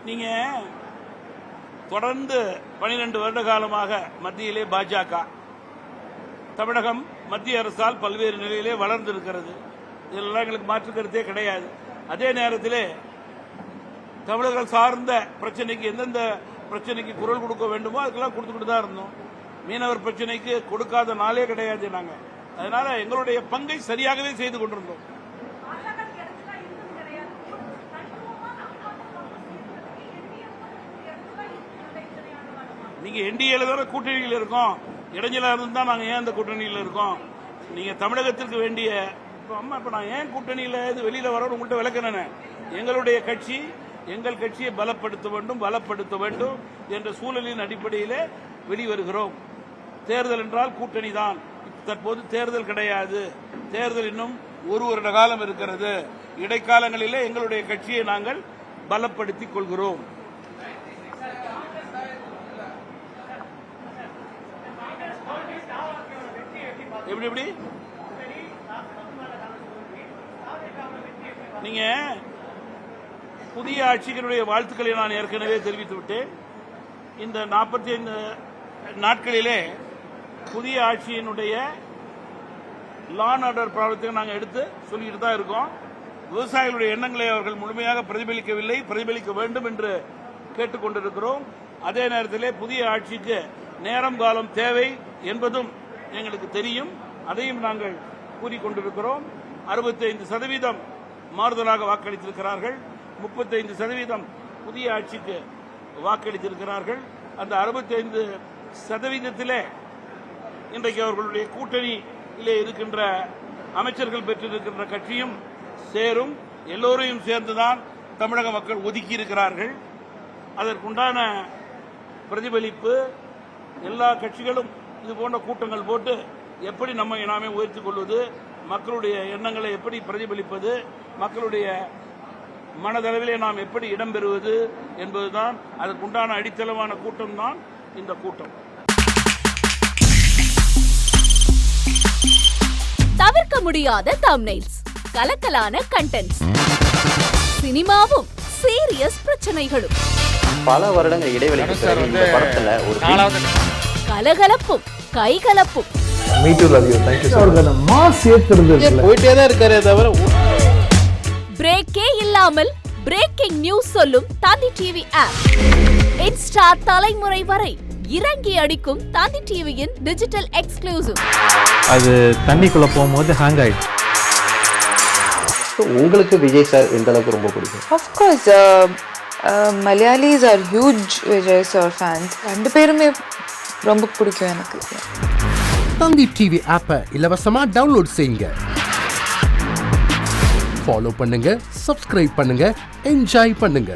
நீங்க தொடர்ந்து 12 வருட காலமாக மத்தியிலே பாஜக, தமிழகம் மத்திய அரசால் பல்வேறு நிலையிலே வளர்ந்திருக்கிறது. இதெல்லாம் எங்களுக்கு மாற்று கருத்தே கிடையாது. அதே நேரத்திலே தமிழர்கள் சார்ந்த பிரச்சனைக்கு எந்தெந்த பிரச்சனைக்கு குரல் கொடுக்க வேண்டுமோ அதுக்கெல்லாம் கொடுத்துக்கிட்டு தான் இருந்தோம். மீனவர் பிரச்சனைக்கு கொடுக்காத நாளே கிடையாது. நாங்கள் அதனால எங்களுடைய பங்கை சரியாகவே செய்து கொண்டிருந்தோம். நீங்க என்டிஏல தானே கூட்டணியில் இருக்கோம். இடைஞ்சலா இருந்தா நாங்க ஏன் அந்த கூட்டணியில் இருக்கோம்? நீங்க தமிழகத்திற்கு வேண்டிய இப்ப நான் ஏன் கூட்டணியில இது வெளியில வரணும் உங்கள்கிட்ட விளக்கணும். எங்களுடைய கட்சி எங்கள் கட்சியை பலப்படுத்த வேண்டும் என்ற சூழலின் அடிப்படையிலே வெளிவருகிறோம். தேர்தல் என்றால் கூட்டணி தான். தற்போது தேர்தல் கிடையாது. தேர்தல் இன்னும் ஒரு வருட காலம் இருக்கிறது. இடைக்காலங்களிலே எங்களுடைய கட்சியை நாங்கள் பலப்படுத்திக் கொள்கிறோம். எப்படி நீங்க புதிய ஆட்சிகளுடைய வாழ்த்துக்களை நான் ஏற்கனவே தெரிவித்து விட்டேன். இந்த 45 நாட்களிலே புதிய ஆட்சியினுடைய லா அண்ட் ஆர்டர் ப்ராப்ளத்தை நாங்கள் எடுத்து சொல்லிட்டு தான் இருக்கோம். விவசாயிகளுடைய எண்ணங்களை அவர்கள் முழுமையாக பிரதிபலிக்க வேண்டும் என்று கேட்டுக் கொண்டிருக்கிறோம். அதே நேரத்திலே புதிய ஆட்சிக்கு நேரம் காலம் தேவை என்பதும் எங்களுக்கு தெரியும். அதையும் நாங்கள் கூறிக்கொண்டிருக்கிறோம். 65% மாறுதலாக வாக்களித்திருக்கிறார்கள். 35% புதிய ஆட்சிக்கு வாக்களித்திருக்கிறார்கள். அந்த 65%-இலே இன்றைக்கு அவர்களுடைய கூட்டணியிலே இருக்கின்ற அமைச்சர்கள் பெற்றிருக்கின்ற கட்சியும் சேரும். எல்லோரையும் சேர்ந்துதான் தமிழக மக்கள் ஒதுக்கி இருக்கிறார்கள். அதற்குண்டான பிரதிபலிப்பு எல்லா கட்சிகளும் இது போன்ற கூட்டங்கள் போட்டு எப்படி நம்மை நாமே உயர்த்திக் கொள்வது, மக்களுடைய எண்ணங்களை எப்படி பிரதிபலிப்பது, மக்களுடைய மனதளவிலே நாம் எப்படி இடம்பெறுவது என்பதுதான் அதற்குண்டான அடித்தளமான கூட்டம் தான் இந்த கூட்டம். தவிர்க்க முடியாத தம்ப்நெயில்ஸ், கலக்கலான கண்டென்ட்ஸ், சினிமாவும் சீரியஸ் பிரச்சனைகளும், பல வருடங்கள் இடைவெளிக்கு பிறகு இந்த படத்துல ஒரு கலகலப்பும் கைகலப்பும், போயிட்டே தான் இருக்காரே தவிர பிரேக்கே இல்லாமல் பிரேக்கிங் நியூஸ் சொல்லும் தந்தி டிவி ஆப். இன்ஸ்டா தலைமுறை வரை இறங்கி அடிக்கும் தந்தி டிவியின் டிஜிட்டல் எக்ஸ்க்ளூசிவ். அது தண்ணிக்குள்ள போகும்போது ஹேங் ஆயிடுச்சு. உங்களுக்கு விஜய் சார் எந்த அளவுக்கு ரொம்ப பிடிக்கும்? Of course, Malayalis are huge Vijay sir fans. ரெண்டு பேருமே ரொம்ப பிடிக்கும் எனக்கு. தந்தி டிவி ஆப்பை இலவசமா டவுன்லோட் செய்யுங்க. ஃபாலோ பண்ணுங்க, சப்ஸ்கிரைப் பண்ணுங்க, என்ஜாய் பண்ணுங்க.